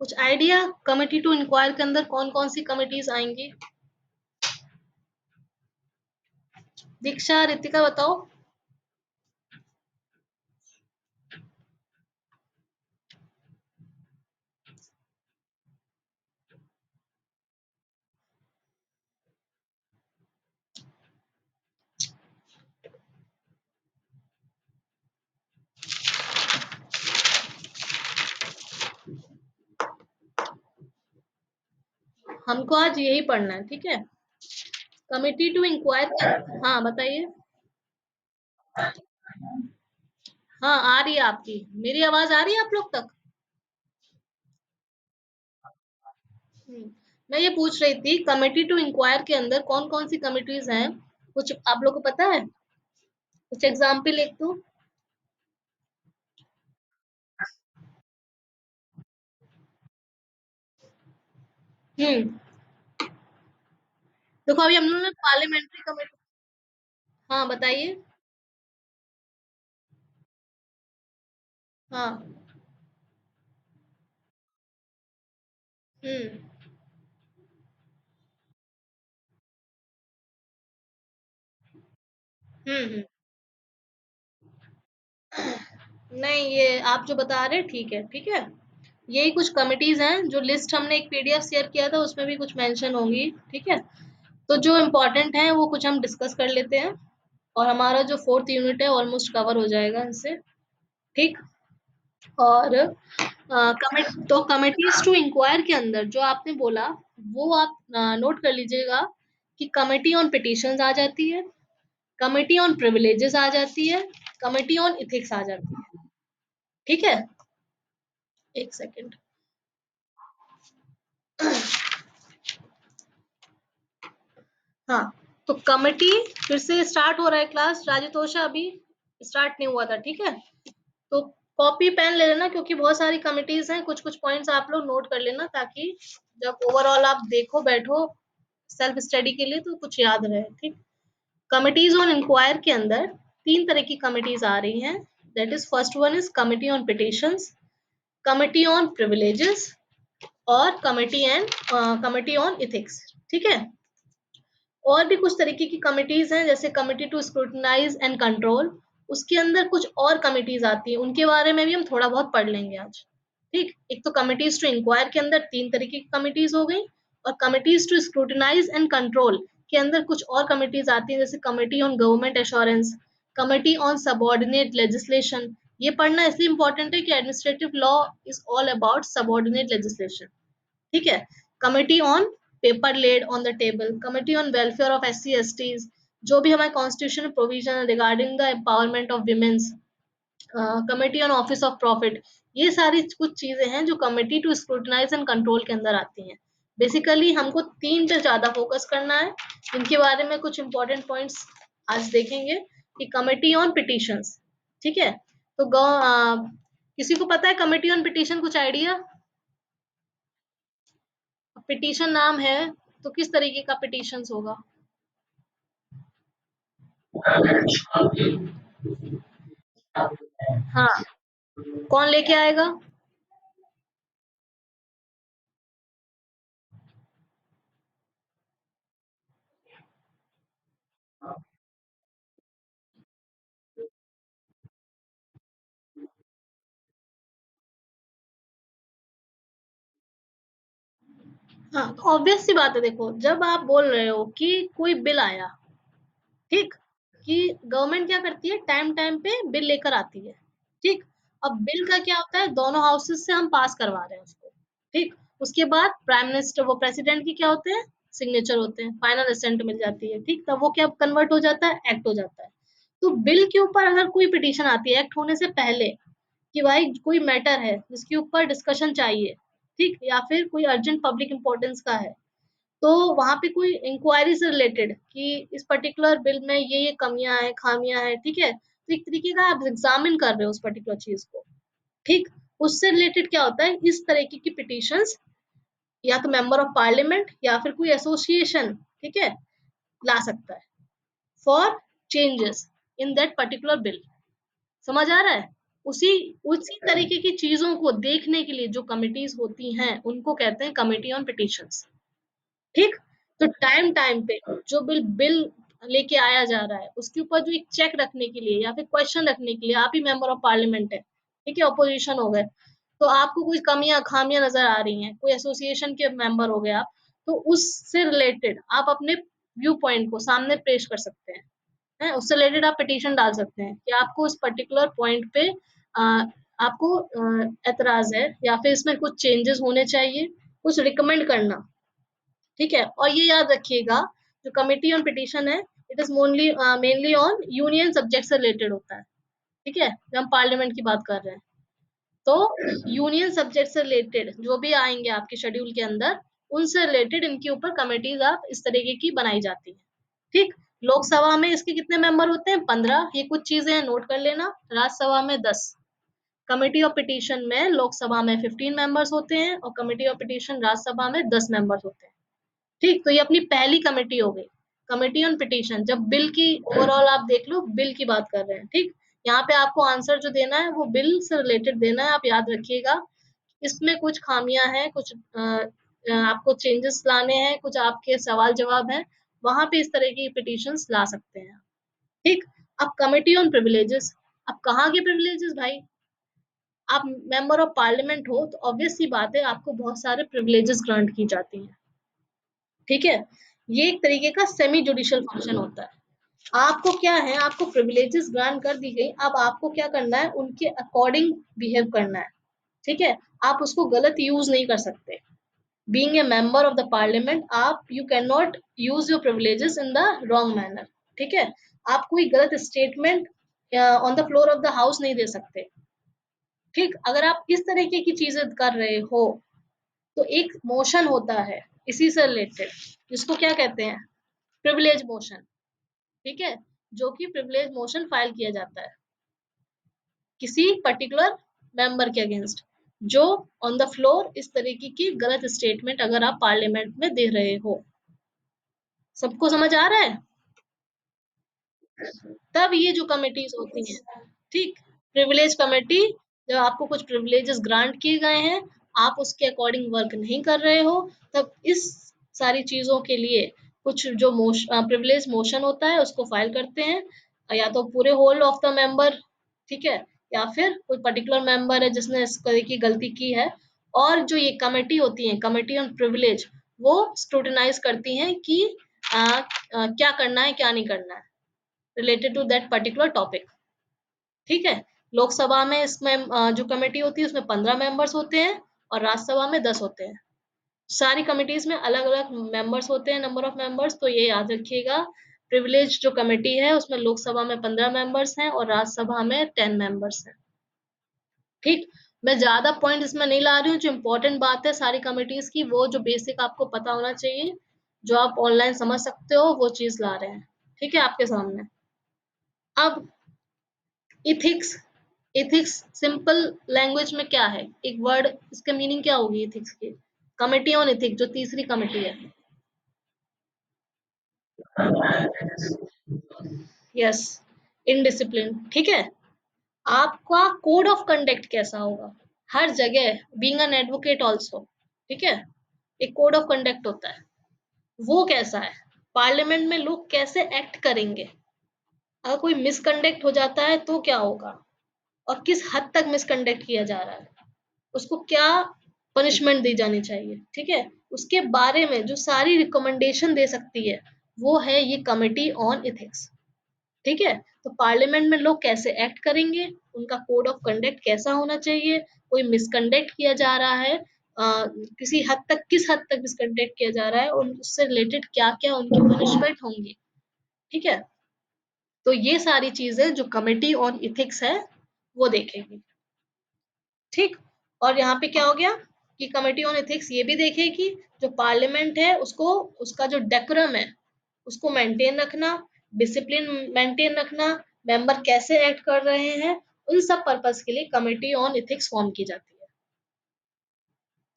कुछ idea committee to inquire के अंदर कौन कौन सी कमिटीज आएंगी? दीक्षा, रितिका बताओ। हमको आज यही पढ़ना है, ठीक है। कमिटी टू इंक्वायर, हाँ बताइए। हाँ आ रही है आपकी, मेरी आवाज आ रही है आप लोग तक? हम्म, मैं ये पूछ रही थी कमिटी टू इंक्वायर के अंदर कौन कौन सी कमिटीज हैं, कुछ आप लोग को पता है? कुछ एग्जाम्पल एक दो। हम्म, देखो अभी हम लोग ने पार्लियामेंट्री कमेटी। हाँ बताइए। हाँ। हम्म। हम्म। नहीं, ये आप जो बता रहे हैं ठीक है, ठीक है। यही कुछ कमिटीज हैं, जो लिस्ट हमने एक पीडीएफ शेयर किया था उसमें भी कुछ मेंशन होंगी, ठीक है। तो जो इम्पोर्टेंट है वो कुछ हम डिस्कस कर लेते हैं, और हमारा जो फोर्थ यूनिट है ऑलमोस्ट कवर हो जाएगा इनसे, ठीक। और कमिटीज टू इंक्वायर के अंदर जो आपने बोला, वो आप नोट कर लीजिएगा कि कमिटी ऑन पिटिशंस आ जाती है, कमिटी ऑन प्रिविलेजेस आ जाती है, कमिटी ऑन इथिक्स आ जाती है, ठीक है। एक सेकेंड। हाँ, तो कमिटी, फिर से स्टार्ट हो रहा है क्लास, राजतोषा अभी स्टार्ट नहीं हुआ था, ठीक है। तो कॉपी पेन ले लेना, क्योंकि बहुत सारी कमिटीज हैं, कुछ कुछ पॉइंट्स आप लोग नोट कर लेना, ताकि जब ओवरऑल आप देखो बैठो सेल्फ स्टडी के लिए तो कुछ याद रहे, ठीक। कमिटीज ऑन इंक्वायर के अंदर तीन तरह की कमिटीज आ रही हैं। That is first one is committee on petitions, committee on privileges, और कमिटी ऑन इथिक्स, ठीक है। और भी कुछ तरीके की कमिटीज हैं, जैसे committee to scrutinise and control, उसके अंदर कुछ और कमिटीज आती हैं, उनके बारे में भी हम थोड़ा बहुत पढ़ लेंगे आज, ठीक। एक तो कमिटीज टू इंक्वायर के अंदर तीन तरीके की कमिटीज हो गई, और committees to scrutinise and control के अंदर कुछ और कमिटीज आती हैं, जैसे committee on government assurance, committee on subordinate legislation. ये पढ़ना इसलिए इंपॉर्टेंट है कि administrative law is all about subordinate legislation, ठीक है। Committee on paper laid on the table, committee on welfare of SC STs, जो भी हमारे constitution provision regarding the empowerment of womens, committee on office of profit. ये सारी कुछ चीजें हैं जो committee to scrutinise and control के अंदर आती हैं। बेसिकली हमको तीन पे ज्यादा फोकस करना है, इनके बारे में कुछ इंपॉर्टेंट पॉइंट्स आज देखेंगे। कि कमिटी ऑन पिटिशंस, ठीक है। तो किसी को पता है कमिटी ऑन पिटिशन, कुछ आइडिया? पिटीशन नाम है, तो किस तरीके का पिटीशन होगा? हाँ, कौन लेके आएगा? हाँ, तो ऑब्वियस सी बात है, देखो जब आप बोल रहे हो कि कोई बिल आया, ठीक, कि गवर्नमेंट क्या करती है, टाइम टाइम पे बिल लेकर आती है, ठीक। अब बिल का क्या होता है, दोनों हाउसेस से हम पास करवा रहे हैं उसको, ठीक। उसके बाद प्राइम मिनिस्टर, वो प्रेसिडेंट की क्या होते हैं, सिग्नेचर होते हैं, फाइनल असेंट मिल जाती है, ठीक। तब वो क्या कन्वर्ट हो जाता है, एक्ट हो जाता है। तो बिल के ऊपर अगर कोई पिटीशन आती है एक्ट होने से पहले, कि भाई कोई मैटर है जिसके ऊपर डिस्कशन चाहिए, ठीक, या फिर कोई अर्जेंट पब्लिक इंपॉर्टेंस का है, तो वहां पे कोई इंक्वायरी से रिलेटेड कि इस पर्टिकुलर बिल में ये कमियां हैं, खामियां हैं, ठीक है, तो एक तरीके का आप एग्जामिन कर रहे हो उस पर्टिकुलर चीज को, ठीक। उससे रिलेटेड क्या होता है, इस तरीके की पिटीशंस या तो मेंबर ऑफ पार्लियामेंट या फिर कोई एसोसिएशन, ठीक है, ला सकता है for changes in that particular bill. समझ आ रहा है? उसी उसी तरीके की चीजों को देखने के लिए जो कमिटीज होती हैं उनको कहते हैं कमिटी ऑन पिटिशंस। ठीक। तो टाइम टाइम पे जो बिल बिल लेके आया जा रहा है उसके ऊपर जो एक चेक रखने के लिए या फिर क्वेश्चन रखने के लिए आप ही मेंबर ऑफ पार्लियामेंट है, ठीक है, ऑपोजिशन हो गए, तो आपको कुछ कमियां खामियां नजर आ रही हैं, कोई एसोसिएशन के मेंबर हो गए आप, तो उससे रिलेटेड आप अपने व्यू पॉइंट को सामने पेश कर सकते हैं, उससे रिलेटेड आप पिटीशन डाल सकते हैं कि आपको उस पर्टिकुलर पॉइंट पे आपको एतराज है या फिर इसमें कुछ चेंजेस होने चाहिए, कुछ रिकमेंड करना। ठीक है, और ये याद रखिएगा, जो कमिटी ऑन पिटीशन है, it is mainly mainly on union subject से रिलेटेड होता है। ठीक है, जब हम पार्लियामेंट की बात कर रहे हैं तो यूनियन सब्जेक्ट से रिलेटेड जो भी आएंगे आपके शेड्यूल के अंदर, उनसे रिलेटेड इनके ऊपर कमिटीज आप इस तरीके की बनाई जाती है। ठीक। लोकसभा में इसके कितने मेंबर होते हैं? 15। ये कुछ चीजें नोट कर लेना। राज्यसभा में 10। कमिटी ऑफ पिटीशन में लोकसभा में 15 मेंबर्स होते हैं और कमिटी ऑफ पिटीशन राज्यसभा में 10 मेंबर्स होते हैं। ठीक। तो ये अपनी पहली कमेटी हो गई, कमेटी ऑन पिटीशन। जब बिल की ओवरऑल आप देख लो, बिल की बात कर रहे हैं, ठीक। यहाँ पे आपको आंसर जो देना है वो बिल से रिलेटेड देना है, आप याद रखिएगा। इसमें कुछ खामियां हैं, कुछ आपको चेंजेस लाने हैं, कुछ आपके सवाल जवाब हैं, वहां पे इस तरह की पिटीशंस ला सकते हैं। ठीक। अब कमिटी ऑन प्रिविलेजेस, अब कहाँ के प्रिविलेजेस भाई? आप मेंबर ऑफ पार्लियामेंट हो तो ऑब्वियस सी बात है आपको बहुत सारे प्रिविलेजेस ग्रांट की जाती हैं। ठीक है, ये एक तरीके का सेमी जुडिशियल फंक्शन होता है। आपको क्या है, आपको प्रिविलेजेस ग्रांट कर दी गई, अब आपको क्या करना है, उनके अकॉर्डिंग बिहेव करना है। ठीक है, आप उसको गलत यूज नहीं कर सकते। Being a member of the parliament, आप you can not use your privileges in the wrong manner. ठीक है, आप कोई गलत statement on the floor of the house नहीं दे सकते। ठीक, अगर आप इस तरीके की चीजें कर रहे हो तो एक मोशन होता है इसी से रिलेटेड, जिसको क्या कहते हैं, प्रिविलेज मोशन। ठीक है, जो कि प्रिविलेज मोशन फाइल किया जाता है किसी पर्टिकुलर मेंबर के अगेंस्ट, जो ऑन द फ्लोर इस तरीके की गलत स्टेटमेंट अगर आप पार्लियामेंट में दे रहे हो। सबको समझ आ रहा है? तब ये जो कमिटीज होती हैं, ठीक, प्रिविलेज कमेटी, जब आपको कुछ प्रिविलेजेस ग्रांट किए गए हैं, आप उसके अकॉर्डिंग वर्क नहीं कर रहे हो, तब इस सारी चीजों के लिए कुछ जो प्रिविलेज मोशन होता है उसको फाइल करते हैं, या तो पूरे होल ऑफ द मेंबर, ठीक है, या फिर कोई पर्टिकुलर मेंबर है जिसने इस तरह की गलती की है। और जो ये कमेटी होती है, कमेटी ऑन प्रिविलेज, वो स्क्रूटिनाइज करती हैं कि क्या करना है क्या नहीं करना है related to that particular topic. ठीक है, लोकसभा में इसमें जो कमेटी होती है उसमें 15 मेंबर्स होते हैं और राज्यसभा में 10 होते हैं। सारी कमिटीज में अलग अलग मेंबर्स होते हैं, नंबर ऑफ मेंबर्स, तो ये याद रखिएगा। प्रिविलेज जो कमेटी है उसमें लोकसभा में 15 मेंबर्स हैं और राज्यसभा में 10 मेंबर्स हैं। ठीक। मैं ज्यादा पॉइंट इसमें नहीं ला रही हूँ, जो इम्पोर्टेंट बात है सारी कमिटीज की, वो जो बेसिक आपको पता होना चाहिए, जो आप ऑनलाइन समझ सकते हो, वो चीज ला रहे हैं। ठीक है, आपके सामने। अब इथिक्स, इथिक्स सिंपल लैंग्वेज में क्या है, एक वर्ड, इसका मीनिंग क्या होगी इथिक्स की? कमिटी ऑन इथिक्स जो तीसरी कमिटी है, यस, इनडिसिप्लिन। ठीक है, आपका कोड ऑफ कंडक्ट कैसा होगा हर जगह, बीइंग एन एडवोकेट आल्सो, ठीक है, एक कोड ऑफ कंडक्ट होता है, वो कैसा है? पार्लियामेंट में लोग कैसे एक्ट करेंगे, अगर कोई मिसकंडक्ट हो जाता है तो क्या होगा, और किस हद तक मिसकंडक्ट किया जा रहा है, उसको क्या पनिशमेंट दी जानी चाहिए। ठीक है, उसके बारे में जो सारी रिकमेंडेशन दे सकती है, वो है ये कमिटी ऑन इथिक्स। ठीक है, तो पार्लियामेंट में लोग कैसे एक्ट करेंगे, उनका कोड ऑफ कंडक्ट कैसा होना चाहिए, कोई मिसकंडक्ट किया जा रहा है, किसी हद तक, किस हद तक मिसकंडक्ट किया जा रहा है, और उससे रिलेटेड क्या क्या उनकी पनिशमेंट होंगी। ठीक है, तो ये सारी चीजें जो कमिटी ऑन इथिक्स है वो देखेगी। ठीक। और यहाँ पे क्या हो गया कि कमिटी ऑन एथिक्स ये भी देखेगी जो पार्लियामेंट है उसको, उसका जो डेकोरम है उसको मेंटेन रखना, डिसिप्लिन मेंटेन रखना, मेंबर कैसे एक्ट कर रहे हैं, उन सब पर्पस के लिए कमिटी ऑन एथिक्स फॉर्म की जाती है।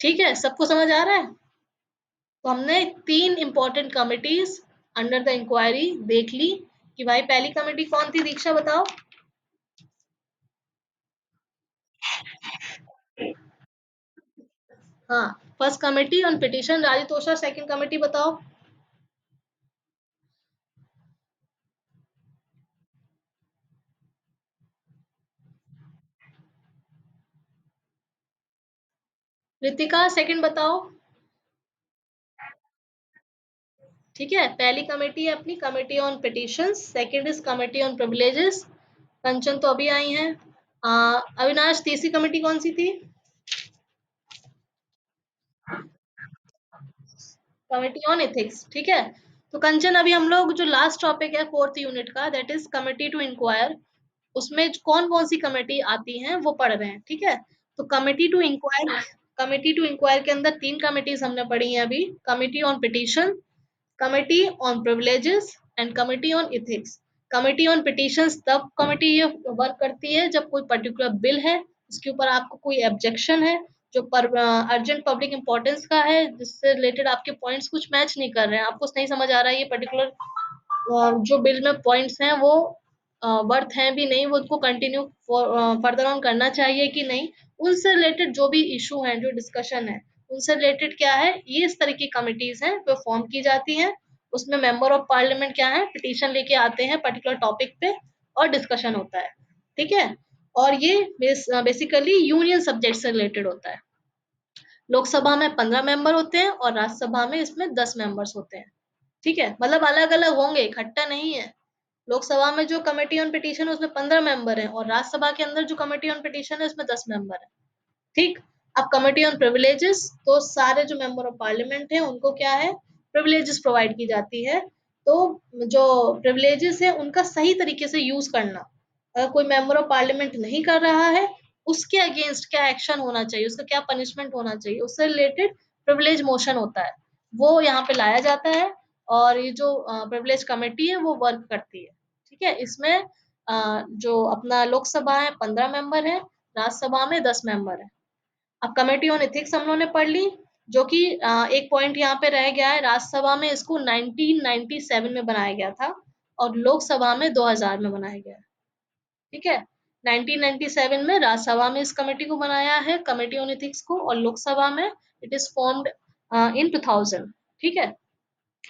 ठीक है, सबको समझ आ रहा है? तो हमने 3 important committees under the inquiry देख ली कि भाई पहली कमेटी कौन थी, दीक्षा बताओ। हाँ, first committee on petition Rajtosha, second committee बताओ। रितिका सेकंड बताओ। ठीक है, पहली कमेटी है अपनी committee on petitions, second is committee on privileges. Kanchan तो अभी आई हैं। अविनाश तीसरी कमेटी कौन सी थी? Committee on ethics. ठीक है, तो कंचन अभी हम लोग जो लास्ट टॉपिक है फोर्थ यूनिट का, that is committee to inquire, उसमें कौन कौन सी कमेटी आती हैं वो पढ़ रहे हैं। ठीक है, तो कमेटी टू इंक्वायर के अंदर तीन कमेटीज हमने पढ़ी हैं अभी, committee on petition, committee on privileges and committee on ethics. Committee on petitions तब कमिटी ये वर्क करती है जब कोई पर्टिकुलर बिल है, उसके ऊपर आपको कोई ऑब्जेक्शन है, जो पर अर्जेंट पब्लिक इंपॉर्टेंस का है, जिससे रिलेटेड आपके पॉइंट्स कुछ मैच नहीं कर रहे हैं, आपको नहीं समझ आ रहा है ये पर्टिकुलर जो बिल में पॉइंट्स हैं वो वर्थ हैं भी नहीं, वो उनको कंटिन्यू फर्दर ऑन करना चाहिए कि नहीं, उनसे रिलेटेड जो भी इशू हैं, जो डिस्कशन है, उनसे रिलेटेड क्या है, ये इस तरह की कमिटीज हैं जो फॉर्म की जाती हैं। उसमें मेंबर ऑफ पार्लियामेंट क्या है, पिटीशन लेके आते हैं पर्टिकुलर टॉपिक पे और डिस्कशन होता है। ठीक है, और ये बेसिकली यूनियन सब्जेक्ट से रिलेटेड होता है। लोकसभा में 15 मेंबर होते हैं और राज्यसभा में इसमें 10 मेंबर्स होते हैं। ठीक है, मतलब अलग अलग होंगे, इकट्ठा नहीं है। लोकसभा में जो कमेटी ऑन पिटीशन है उसमें 15 मेंबर है, और राज्यसभा के अंदर जो कमेटी ऑन पिटीशन है उसमें 10 मेंबर है। ठीक। अब कमेटी ऑन प्रिविलेजेस, तो सारे जो मेंबर ऑफ पार्लियामेंट है उनको क्या है, प्रिविलेजेस प्रोवाइड की जाती है। तो जो प्रिविलेजेस है उनका सही तरीके से यूज करना, अगर कोई मेंबर ऑफ पार्लियामेंट नहीं कर रहा है, उसके अगेंस्ट क्या एक्शन होना चाहिए, उसका क्या पनिशमेंट होना चाहिए, उससे रिलेटेड प्रिविलेज मोशन होता है, वो यहाँ पे लाया जाता है। और ये जो प्रिविलेज कमेटी है वो वर्क करती है। ठीक है, इसमें जो अपना लोकसभा है 15 मेंबर है, राज्यसभा में 10 मेंबर है। अब कमेटी ऑन एथिक्स हम लोगों ने पढ़ ली, जो कि एक पॉइंट यहाँ पे रह गया है, राज्यसभा में इसको 1997 में बनाया गया था और लोकसभा में 2000 में बनाया गया है। ठीक है, 1997 में राज्यसभा में इस कमेटी को बनाया है, कमेटी ऑन एथिक्स को, और लोकसभा में इट इज फॉर्म्ड इन 2000। ठीक है,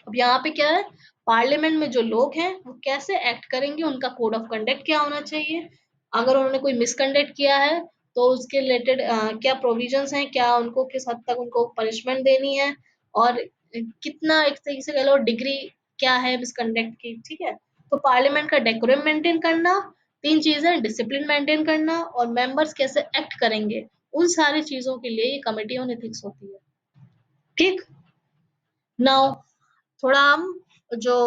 अब यहाँ पे क्या है, पार्लियामेंट में जो लोग हैं वो कैसे एक्ट करेंगे, उनका कोड ऑफ कंडक्ट क्या होना चाहिए, अगर उन्होंने कोई मिसकंडक्ट किया है तो उसके रिलेटेड क्या प्रोविजंस हैं, क्या उनको किस हद तक उनको पनिशमेंट देनी है, और कितना एक तरीके से कह लो डिग्री क्या है मिसकंडक्ट की। ठीक है, तो पार्लियामेंट का डेकोरम मेंटेन करना, तीन चीजें, डिसिप्लिन मेंटेन करना और मेंबर्स कैसे एक्ट करेंगे, उन सारी चीजों के लिए ये कमेटी ऑन एथिक्स होती है। ठीक। नाउ थोड़ा हम जो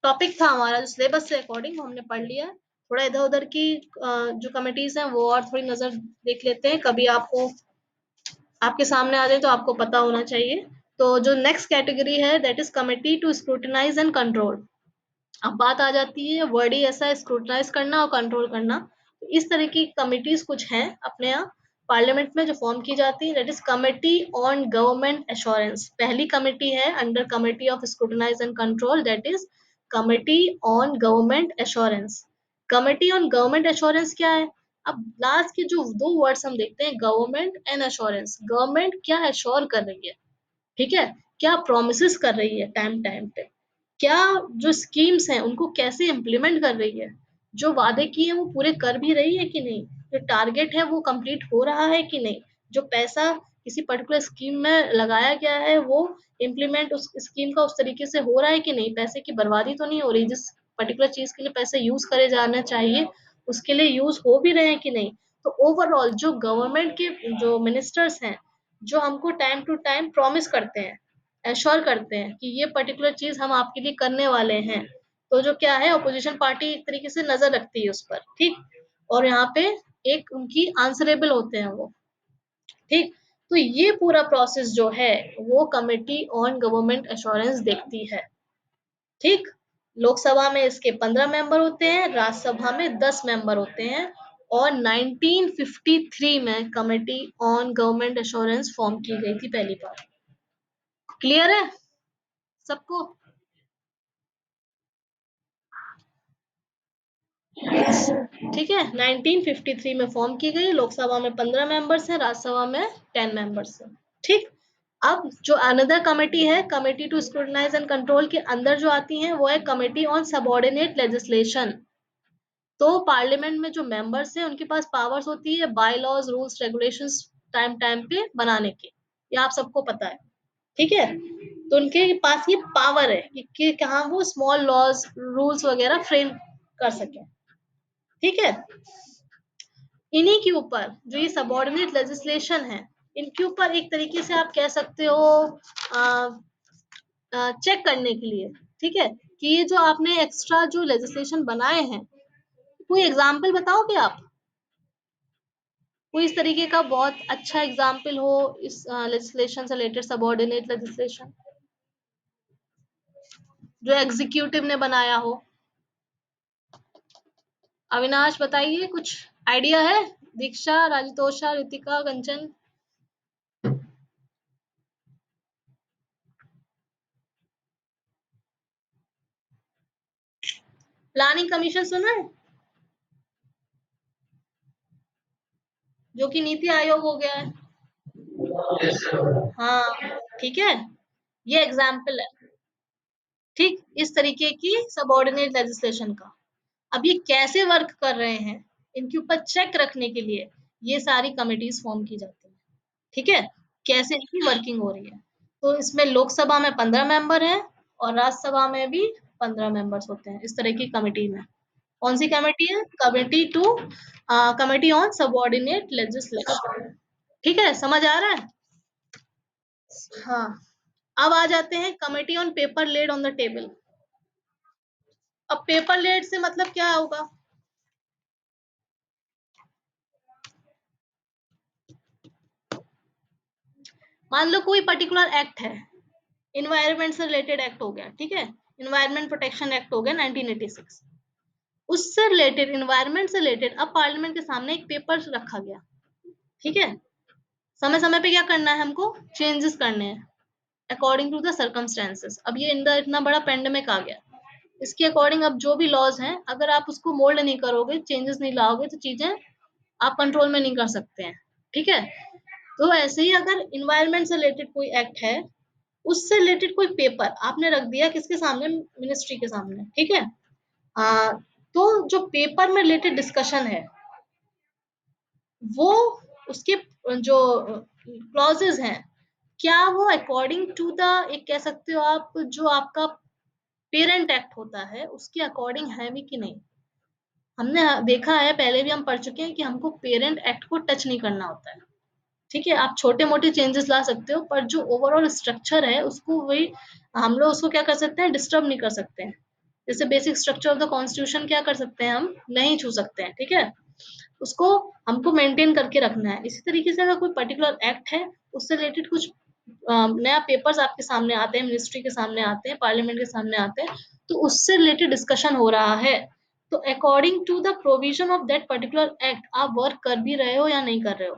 टॉपिक था हमारा जो सिलेबस से अकॉर्डिंग वो हमने पढ़ लिया है, थोड़ा इधर उधर की जो कमिटीज हैं वो और थोड़ी नजर देख लेते हैं, कभी आपको आपके सामने आ जाए तो आपको पता होना चाहिए। तो जो नेक्स्ट कैटेगरी है that is committee to scrutinise and control. अब बात आ जाती है, वर्ड ही ऐसा है, स्क्रूटनाइज करना और कंट्रोल करना। तो इस तरह की कमिटीज कुछ हैं अपने यहाँ पार्लियामेंट में जो फॉर्म की जाती है, that is committee on government assurance. पहली कमिटी है under committee of scrutinise and control, that is committee on government assurance. Committee on government assurance क्या है, अब लास्ट के जो दो वर्ड्स हम देखते हैं, गवर्नमेंट एंड एश्योरेंस, गवर्नमेंट क्या एश्योर कर रही है, ठीक है, क्या प्रोमिस कर रही है टाइम टाइम पे, क्या जो स्कीम्स हैं उनको कैसे इम्प्लीमेंट कर रही है, जो वादे किए हैं वो पूरे कर भी रही है कि नहीं, जो टारगेट है वो कंप्लीट हो रहा है कि नहीं, जो पैसा किसी पर्टिकुलर स्कीम में लगाया गया है वो इम्प्लीमेंट उस स्कीम का उस तरीके से हो रहा है कि नहीं, पैसे की बर्बादी तो नहीं हो रही, जिस पर्टिकुलर चीज के लिए पैसे यूज करे जाना चाहिए उसके लिए यूज हो भी रहे हैं कि नहीं। तो ओवरऑल जो गवर्नमेंट के जो मिनिस्टर्स हैं, जो हमको टाइम टू टाइम प्रॉमिस करते हैं, एश्योर करते हैं कि ये पर्टिकुलर चीज हम आपके लिए करने वाले हैं, तो जो क्या है ऑपोजिशन पार्टी एक तरीके से नजर रखती है उस पर। ठीक, और यहाँ पे एक उनकी आंसरेबल होते हैं वो। ठीक, तो ये पूरा प्रोसेस जो है वो कमेटी ऑन गवर्नमेंट एश्योरेंस देखती है। ठीक, लोकसभा में इसके 15 मेंबर होते हैं, राज्यसभा में 10 मेंबर होते हैं, और 1953 में committee on government assurance form की गई थी पहली बार। क्लियर है सबको? ठीक है, 1953 में फॉर्म की गई, लोकसभा में 15 मेंबर्स हैं, राज्यसभा में 10 मेंबर्स हैं। ठीक। अब जो अनदर कमेटी है, committee to scrutinise and control के अंदर जो आती है वो है कमेटी ऑन सबऑर्डिनेट लेजिस्लेशन। तो पार्लियामेंट में जो मेंबर्स हैं उनके पास पावर्स होती है by laws rules regulations time time पे बनाने के, ये आप सबको पता है, ठीक है। तो उनके पास ये पावर है कि कहाँ वो स्मॉल लॉज रूल्स वगैरह फ्रेम कर सके, ठीक है। इन्हीं के ऊपर जो ये सबऑर्डिनेट लेजिस्लेशन है, इनके ऊपर एक तरीके से आप कह सकते हो चेक करने के लिए, ठीक है, कि ये जो आपने एक्स्ट्रा जो लेजिस्लेशन बनाए हैं, कोई एग्जाम्पल बताओगे आप, कोई इस तरीके का बहुत अच्छा एग्जाम्पल हो इस लेजिस्लेशन से रिलेटेड, सबऑर्डिनेट लेजिस्लेशन जो एग्जीक्यूटिव ने बनाया हो। अविनाश बताइए, कुछ आइडिया है? दीक्षा, राजतोषा, रितिका, कंचन। प्लानिंग कमीशन सुना है, जो कि नीति आयोग हो गया है। हाँ, ठीक है, ये एग्जाम्पल है, ठीक, इस तरीके की सबऑर्डिनेट लेजिस्लेशन का। अब ये कैसे वर्क कर रहे हैं, इनके ऊपर चेक रखने के लिए ये सारी कमिटीज फॉर्म की जाती है, ठीक है, कैसे इनकी वर्किंग हो रही है। तो इसमें लोकसभा में 15 मेंबर हैं और राज्यसभा में भी 15 मेंबर्स होते हैं इस तरह की कमिटी में। कौन सी कमेटी है? Committee two committee on subordinate legislation, ठीक है, समझ आ रहा है? हाँ। अब आ जाते हैं committee on paper laid on the table. अब पेपर लेड से मतलब क्या होगा? मान लो कोई पर्टिकुलर एक्ट है, इन्वायरमेंट से रिलेटेड एक्ट हो गया, ठीक है, इन्वायरमेंट प्रोटेक्शन एक्ट हो गया 1986, उससे रिलेटेड, इन्वायरमेंट से रिलेटेड अब पार्लियामेंट के सामने एक पेपर रखा गया, ठीक है, समय समय पे क्या करना है हमको, चेंजेस करने हैं अकॉर्डिंग टू द सर्कमस्टेंसेस। अब ये इतना बड़ा पेंडेमिक आ गया, इसके अकॉर्डिंग अब जो भी लॉज हैं, अगर आप उसको मोल्ड नहीं करोगे, चेंजेस नहीं लाओगे, तो चीजें आप कंट्रोल में नहीं कर सकते हैं, ठीक है। तो ऐसे ही अगर इन्वायरमेंट से रिलेटेड कोई एक्ट है, उससे रिलेटेड कोई पेपर आपने रख दिया किसके सामने, मिनिस्ट्री के सामने, ठीक है। आ, तो जो पेपर में रिलेटेड डिस्कशन है, वो उसके जो क्लॉजेस हैं, क्या वो अकॉर्डिंग टू द, एक कह सकते हो आप, जो आपका पेरेंट एक्ट होता है उसके अकॉर्डिंग है भी कि नहीं। हमने देखा है, पहले भी हम पढ़ चुके हैं कि हमको पेरेंट एक्ट को टच नहीं करना होता है, ठीक है, आप छोटे मोटे चेंजेस ला सकते हो, पर जो ओवरऑल स्ट्रक्चर है उसको वही, हम लोग उसको क्या कर सकते हैं, डिस्टर्ब नहीं कर सकते हैं। जैसे basic structure of the constitution क्या कर सकते हैं, हम नहीं छू सकते हैं, ठीक है, उसको हमको मेंटेन करके रखना है। इसी तरीके से अगर कोई पर्टिकुलर एक्ट है, उससे रिलेटेड कुछ नया पेपर्स आपके सामने आते हैं, मिनिस्ट्री के सामने आते हैं, पार्लियामेंट के सामने आते हैं, तो उससे रिलेटेड डिस्कशन हो रहा है, तो according to the provision of that particular act आप वर्क कर भी रहे हो या नहीं कर रहे हो,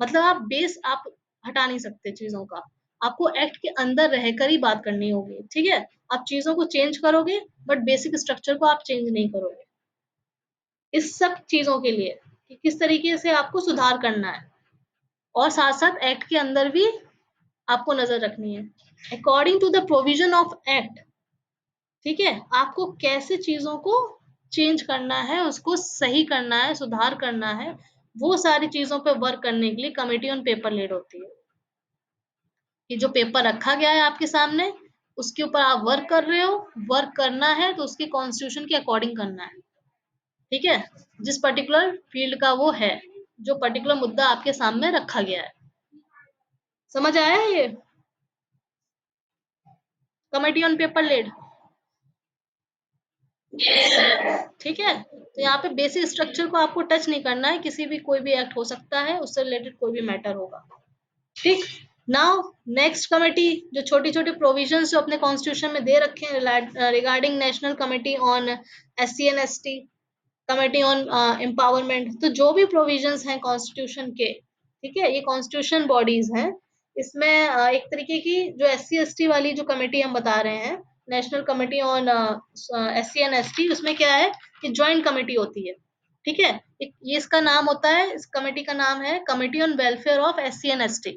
मतलब आप बेस आप हटा नहीं सकते चीजों का, आपको एक्ट के अंदर रहकर ही बात करनी होगी, ठीक है। आप चीजों को चेंज करोगे, बट बेसिक स्ट्रक्चर को आप चेंज नहीं करोगे, इस सब चीजों के लिए कि किस तरीके से आपको सुधार करना है, और साथ साथ एक्ट के अंदर भी आपको नजर रखनी है according to the provision of act, ठीक है, आपको कैसे चीजों को चेंज करना है, उसको सही करना है, सुधार करना है, वो सारी चीजों पे वर्क करने के लिए कमेटी ऑन पेपर लेड होती है, कि जो पेपर रखा गया है आपके सामने, उसके ऊपर आप वर्क कर रहे हो, वर्क करना है तो उसके कॉन्स्टिट्यूशन के अकॉर्डिंग करना है, ठीक है, जिस पर्टिकुलर फील्ड का वो है, जो पर्टिकुलर मुद्दा आपके सामने रखा गया है। समझ आया ये, कमेटी ऑन पेपर लेड, ठीक है। तो यहाँ पे बेसिक स्ट्रक्चर को आपको टच नहीं करना है, किसी भी कोई भी एक्ट हो सकता है, उससे रिलेटेड कोई भी मैटर होगा, ठीक। नाउ नेक्स्ट कमेटी, जो छोटी छोटी प्रोविजंस जो अपने कॉन्स्टिट्यूशन में दे रखे हैं regarding national committee on SC and ST, committee on empowerment, तो जो भी प्रोविजंस हैं कॉन्स्टिट्यूशन के, ठीक है, ये कॉन्स्टिट्यूशन बॉडीज हैं, इसमें एक तरीके की जो SC ST वाली जो कमेटी हम बता रहे हैं, national committee on SC and ST, उसमें क्या है कि ज्वाइंट कमेटी होती है, ठीक है, ये इसका नाम होता है, इस कमेटी का नाम है committee on welfare of SC and ST,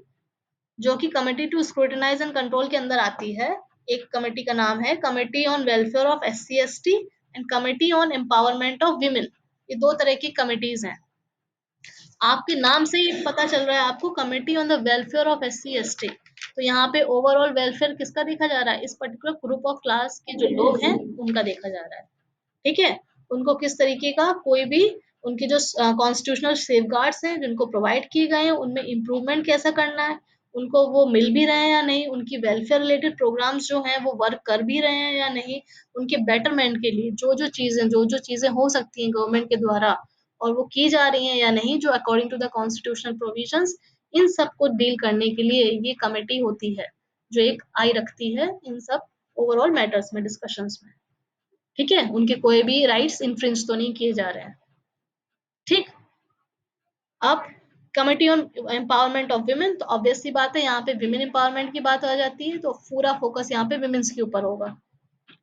जो कि committee to scrutinise and control के अंदर आती है। एक कमेटी का नाम है committee on welfare of SC/ST and committee on empowerment of women. ये दो तरह की कमिटीज हैं। आपके नाम से ही पता चल रहा है आपको, committee on the welfare of SC/ST। तो यहाँ पे ओवरऑल वेलफेयर किसका देखा जा रहा है? इस पर्टिकुलर ग्रुप ऑफ क्लास के जो लोग हैं उनका देखा जा रहा है। ठीक है, उनको किस तरीके का कोई भी उनके जो कॉन्स्टिट्यूशनल सेफगार्ड्स हैं जिनको प्रोवाइड किए गए हैं उनमें इम्प्रूवमेंट कैसा करना है, उनको वो मिल भी रहे हैं या नहीं, उनकी वेलफेयर रिलेटेड प्रोग्राम्स जो हैं वो वर्क कर भी रहे हैं या नहीं, उनके बेटरमेंट के लिए जो जो चीजें हो सकती हैं गवर्नमेंट के द्वारा और वो की जा रही हैं या नहीं जो according to the constitutional provisions, इन सब को डील करने के लिए ये कमेटी होती है जो एक आई रखती है इन सब ओवरऑल मैटर्स में, डिस्कशंस में। ठीक है, उनके कोई भी राइट्स इन्फ्रिंज तो नहीं किए जा रहे हैं। ठीक। अब committee on empowerment of women, तो ऑब्वियस सी बात है यहाँ पे विमेन एम्पावरमेंट की बात आ जाती है तो पूरा फोकस यहाँ पे विमेन्स के ऊपर होगा।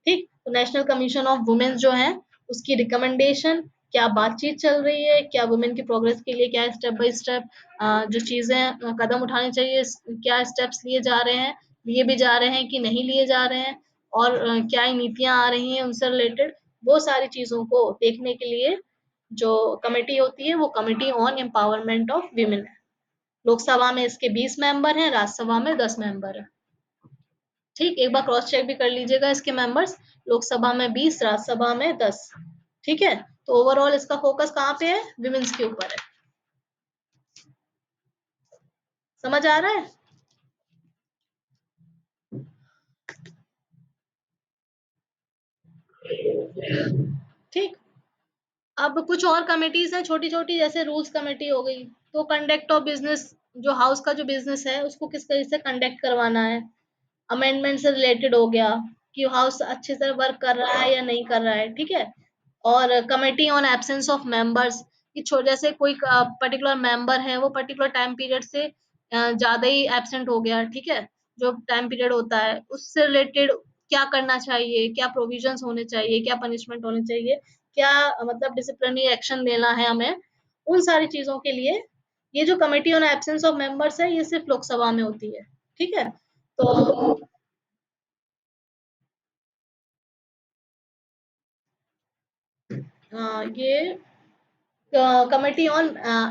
ठीक, तो नेशनल कमीशन ऑफ वुमेन जो है उसकी रिकमेंडेशन, क्या बातचीत चल रही है, क्या वुमेन की प्रोग्रेस के लिए क्या स्टेप बाय स्टेप जो चीजें कदम उठाने चाहिए, क्या स्टेप्स लिए जा रहे हैं, लिए भी जा रहे हैं कि नहीं लिए जा रहे हैं, और क्या नीतियां आ रही हैं उनसे रिलेटेड, वो सारी चीजों को देखने के लिए जो कमेटी होती है वो committee on empowerment of women है। लोकसभा में इसके 20 मेंबर हैं, राज्यसभा में 10 मेंबर है। ठीक, एक बार क्रॉस चेक भी कर लीजिएगा इसके मेंबर्स, लोकसभा में 20, राज्यसभा में 10। ठीक है, तो ओवरऑल इसका फोकस कहाँ पे है? विमेन्स के ऊपर है। समझ आ रहा है? ठीक। अब कुछ और कमिटीज हैं छोटी छोटी, जैसे रूल्स कमेटी हो गई, तो कंडक्ट ऑफ बिजनेस, जो हाउस का जो बिजनेस है उसको किस तरह से कंडक्ट करवाना है, अमेंडमेंट से रिलेटेड हो गया कि हाउस अच्छे से वर्क कर रहा है या नहीं कर रहा है। ठीक है, और committee on absence of members, कि जैसे कोई पर्टिकुलर मेंबर है वो पर्टिकुलर टाइम पीरियड से ज्यादा ही एब्सेंट हो गया। ठीक है, जो टाइम पीरियड होता है उससे रिलेटेड क्या करना चाहिए, क्या प्रोविजंस होने चाहिए, क्या पनिशमेंट होने चाहिए, क्या मतलब डिसिप्लिनरी एक्शन लेना है हमें, उन सारी चीजों के लिए ये जो committee on absence of members है ये सिर्फ लोकसभा में होती है। ठीक है, तो ये committee on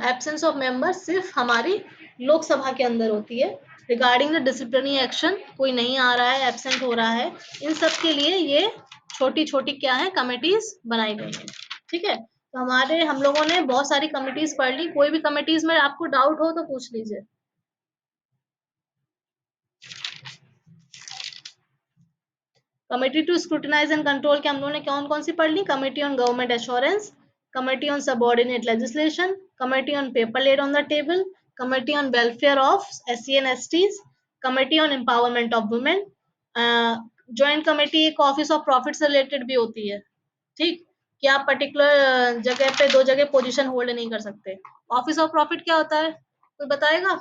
absence of members सिर्फ हमारी लोकसभा के अंदर होती है। रिगार्डिंग द डिसिप्लिनरी एक्शन, कोई नहीं आ रहा है, एब्सेंट हो रहा है, इन सब के लिए ये छोटी छोटी क्या है कमिटीज बनाई गई है। ठीक है, तो हम लोगों ने बहुत सारी कमिटीज पढ़ ली, कोई भी कमिटीज में आपको डाउट हो तो पूछ लीजिए। Committee to scrutinise and control के हम लोगों ने कौन कौन सी पढ़ ली? Committee on government assurance, committee on subordinate legislation, committee on paper laid on the table, committee on welfare of SC and STs, committee on empowerment of women. Joint committee एक ऑफिस ऑफ प्रॉफिट से related भी होती है। ठीक, कि आप particular जगह पे दो जगह पोजीशन होल्ड नहीं कर सकते। ऑफिस ऑफ प्रॉफिट क्या होता है, कोई बताएगा?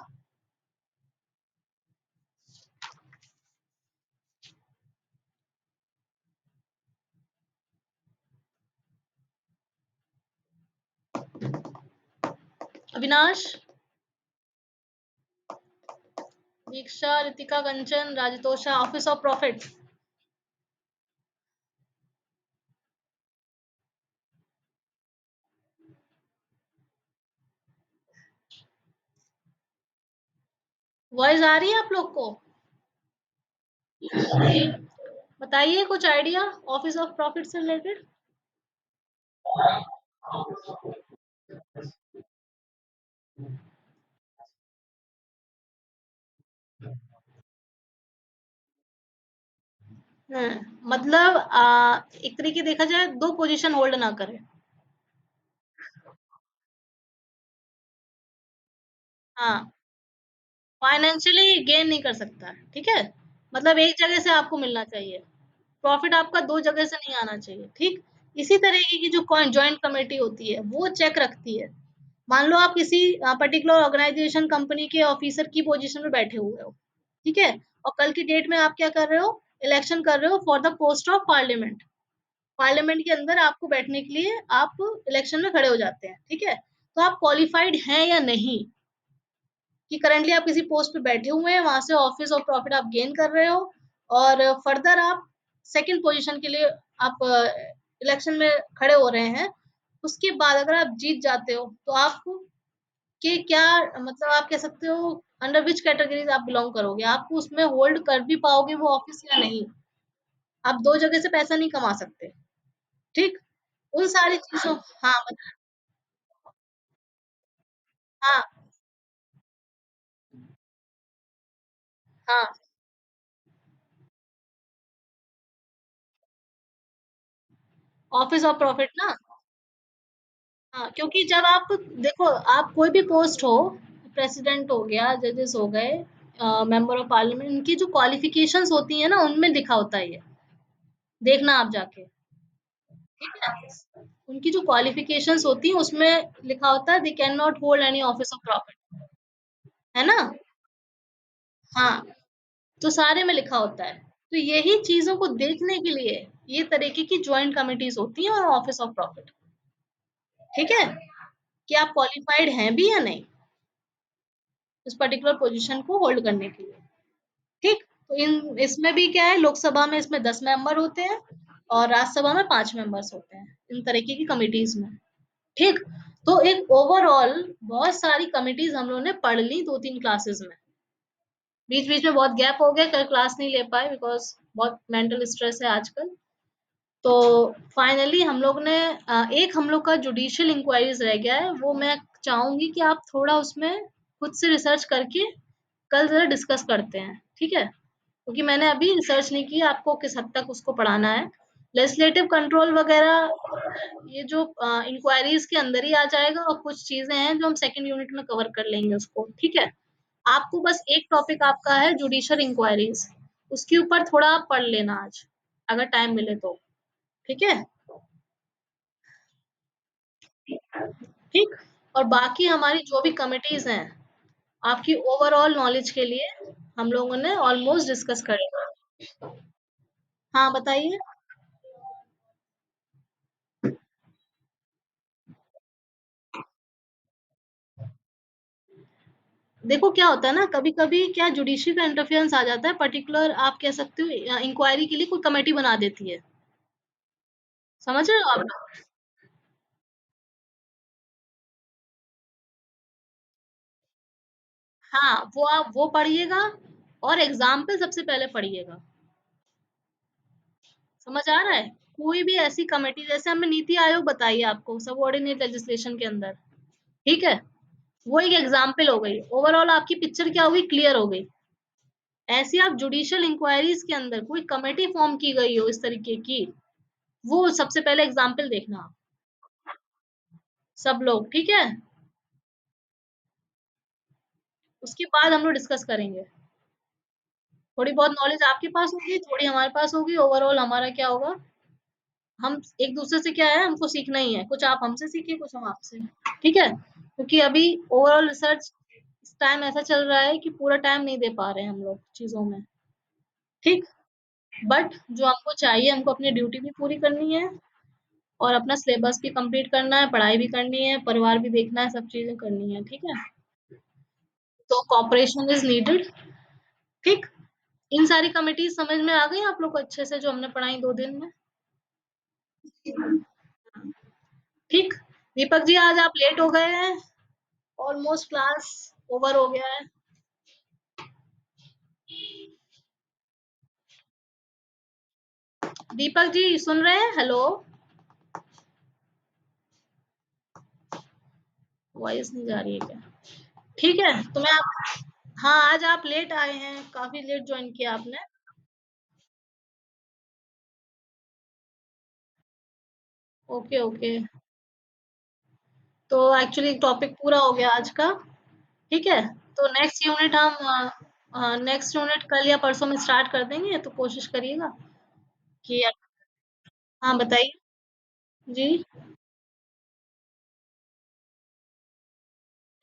अविनाश, दीक्षा, रितिका, कंचन, राजतोषा, ऑफिस ऑफ प्रॉफिट। वॉइस आ रही है आप लोग को? बताइए कुछ आइडिया ऑफिस ऑफ प्रॉफिट से रिलेटेड। मतलब एक तरीके देखा जाए दो पोजीशन होल्ड ना करे। हाँ, फाइनेंशियली गेन नहीं कर सकता। ठीक है, मतलब एक जगह से आपको मिलना चाहिए, प्रॉफिट आपका दो जगह से नहीं आना चाहिए। ठीक, इसी तरीके की जो जॉइंट कमेटी होती है वो चेक रखती है। मान लो आप किसी पर्टिकुलर ऑर्गेनाइजेशन कंपनी के ऑफिसर की पोजीशन में बैठे हुए हो। ठीक है, और कल की डेट में आप क्या कर रहे हो, इलेक्शन कर रहे हो for the post of parliament. Parliament के अंदर आपको बैठने के लिए आप इलेक्शन में खड़े हो जाते हैं। ठीक है, तो आप क्वालिफाइड हैं या नहीं, कि करंटली आप किसी पोस्ट पे बैठे हुए हैं, वहां से ऑफिस ऑफ प्रॉफिट आप गेन कर रहे हो, और फर्दर आप सेकंड पोजीशन के लिए आप इलेक्शन में खड़े हो रहे हैं। उसके बाद अगर आप जीत जाते हो तो आप के क्या, मतलब आप कह सकते हो अंडर विच कैटेगरीज आप बिलोंग करोगे, आप उसमें होल्ड कर भी पाओगे वो ऑफिस या नहीं। आप दो जगह से पैसा नहीं कमा सकते। ठीक, उन सारी चीजों। हाँ हाँ हाँ, ऑफिस ऑफ प्रॉफिट ना। हाँ, क्योंकि जब आप देखो, आप कोई भी पोस्ट हो, प्रेसिडेंट हो गया, जजेस हो गए, मेंबर ऑफ पार्लियामेंट, इनकी जो क्वालिफिकेशंस होती है ना, उनमें लिखा होता है ये, देखना आप जाके। ठीक है, उनकी जो क्वालिफिकेशंस होती है उसमें लिखा होता है they can not hold any office of profit, है ना। हाँ, तो सारे में लिखा होता है। तो यही चीजों को देखने के लिए ये तरीके की ज्वाइंट कमिटीज होती हैं और ऑफिस ऑफ प्रॉफिट। ठीक है, कि आप क्वालिफाइड हैं भी या नहीं उस पर्टिकुलर पोजीशन को होल्ड करने के लिए। ठीक, तो इन इसमें भी क्या है, लोकसभा में इसमें 10 मेंबर होते हैं और राज्यसभा में 5 मेंबर्स होते हैं इन तरीके की कमिटीज में। ठीक, तो एक ओवरऑल बहुत सारी कमिटीज हम लोगों ने पढ़ ली 2-3 क्लासेस में। बीच बीच में बहुत गैप हो गया, कल क्लास नहीं ले पाए बिकॉज बहुत मेंटल स्ट्रेस है आजकल। तो फाइनली हम लोग ने एक हम लोग का जुडिशियल इंक्वायरीज रह गया है, वो मैं चाहूंगी कि आप थोड़ा उसमें खुद से रिसर्च करके कल जरा डिस्कस करते हैं, ठीक है। क्योंकि मैंने अभी रिसर्च नहीं की आपको किस हद तक उसको पढ़ाना है। लेजिस्लेटिव कंट्रोल वगैरह ये जो इंक्वायरीज के अंदर ही आ जाएगा, और कुछ चीजें हैं जो हम सेकंड यूनिट में कवर कर लेंगे उसको, ठीक है। आपको बस एक टॉपिक आपका है जुडिशियल इंक्वायरीज, उसके ऊपर थोड़ा आप पढ़ लेना आज, अगर टाइम मिले तो। ठीक है, ठीक। और बाकी हमारी जो भी कमिटीज हैं, आपकी ओवरऑल नॉलेज के लिए हम लोगों ने ऑलमोस्ट डिस्कस करेगा। हाँ बताइए। देखो क्या होता है ना, कभी कभी क्या जुडिशरी का इंटरफेरेंस आ जाता है, पर्टिकुलर आप कह सकते हो इंक्वायरी के लिए कोई कमेटी बना देती है। समझ रहे हो आप। हाँ, वो आप वो पढ़िएगा, और एग्जाम्पल सबसे पहले पढ़िएगा। समझ आ रहा है। कोई भी ऐसी कमेटी, जैसे हमें नीति आयोग बताइए आपको सबऑर्डिनेट लेजिस्लेशन के अंदर, ठीक है, वो एक एग्जाम्पल हो गई, ओवरऑल आपकी पिक्चर क्या हो गई, क्लियर हो गई। ऐसी आप जुडिशियल इंक्वायरीज के अंदर कोई कमेटी फॉर्म की गई हो इस तरीके की, वो सबसे पहले एग्जाम्पल देखना आप, सब लोग, ठीक है। उसके बाद हम लोग डिस्कस करेंगे। थोड़ी बहुत नॉलेज आपके पास होगी, थोड़ी हमारे पास होगी, ओवरऑल हमारा क्या होगा, हम एक दूसरे से क्या है, हमको सीखना ही है, कुछ आप हमसे सीखिए, कुछ हम आपसे। ठीक है, क्योंकि अभी ओवरऑल रिसर्च टाइम ऐसा चल रहा है कि पूरा टाइम नहीं दे पा रहे हैं हम लोग चीजों में। ठीक, बट जो हमको चाहिए, हमको अपनी ड्यूटी भी पूरी करनी है, और अपना सिलेबस भी कंप्लीट करना है, पढ़ाई भी करनी है, परिवार भी देखना है, सब चीजें करनी है, ठीक है। तो कॉपरेशन इज नीडेड। ठीक, इन सारी कमिटीज समझ में आ गई आप लोग को अच्छे से, जो हमने पढ़ाई 2 दिन में। ठीक, दीपक जी आज आप लेट हो गए हैं, ऑलमोस्ट क्लास ओवर हो गया है। दीपक जी सुन रहे हैं, हेलो, वॉइस नहीं जा रही है क्या। ठीक है, तो मैं आप, हाँ आज आप लेट आए हैं, काफी लेट ज्वाइन किया आपने। ओके ओके, तो एक्चुअली टॉपिक पूरा हो गया आज का। ठीक है, तो नेक्स्ट यूनिट हम नेक्स्ट यूनिट कल या परसों में स्टार्ट कर देंगे, तो कोशिश करिएगा कि। हाँ बताइए। जी,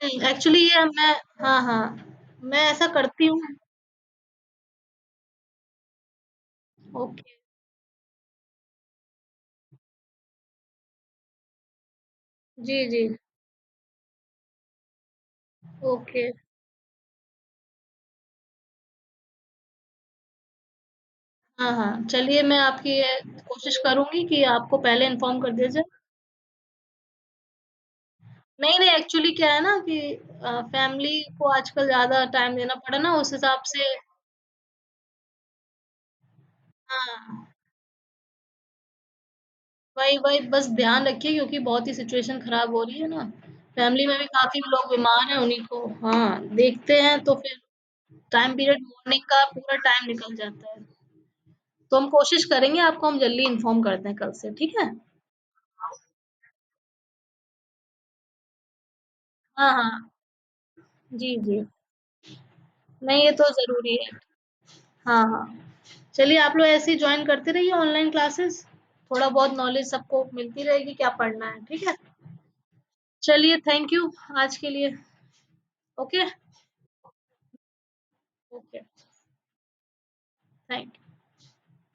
एक्चुअली ये मैं, हाँ हाँ, मैं ऐसा करती हूँ। ओके, जी जी, ओके। हाँ, हाँ, चलिए मैं आपकी ये कोशिश करूँगी कि आपको पहले इन्फॉर्म कर दिया जाए। नहीं, नहीं एक्चुअली क्या है ना कि फैमिली को आजकल ज़्यादा टाइम देना पड़ा ना उस हिसाब से। हाँ, वही बस ध्यान रखिए क्योंकि बहुत ही सिचुएशन खराब हो रही है ना। फैमिली में भी काफ़ी लोग बीमार हैं, उन्हीं को हाँ, देखते हैं तो फिर टाइम पीरियड मॉर्निंग का पूरा टाइम निकल जाता है। तो हम कोशिश करेंगे आपको हम जल्दी इन्फॉर्म करते हैं कल से, ठीक है? हाँ, हाँ। जी, जी। नहीं, ये तो ज़रूरी है। हाँ, हाँ। चलिए आप लोग ऐसे ही जॉइन करते रहिए ऑनलाइन क्लासेस, थोड़ा बहुत नॉलेज सबको मिलती रहेगी क्या पढ़ना है, ठीक है? चलिए थैंक यू आज के लिए, ओके? Okay, thank you.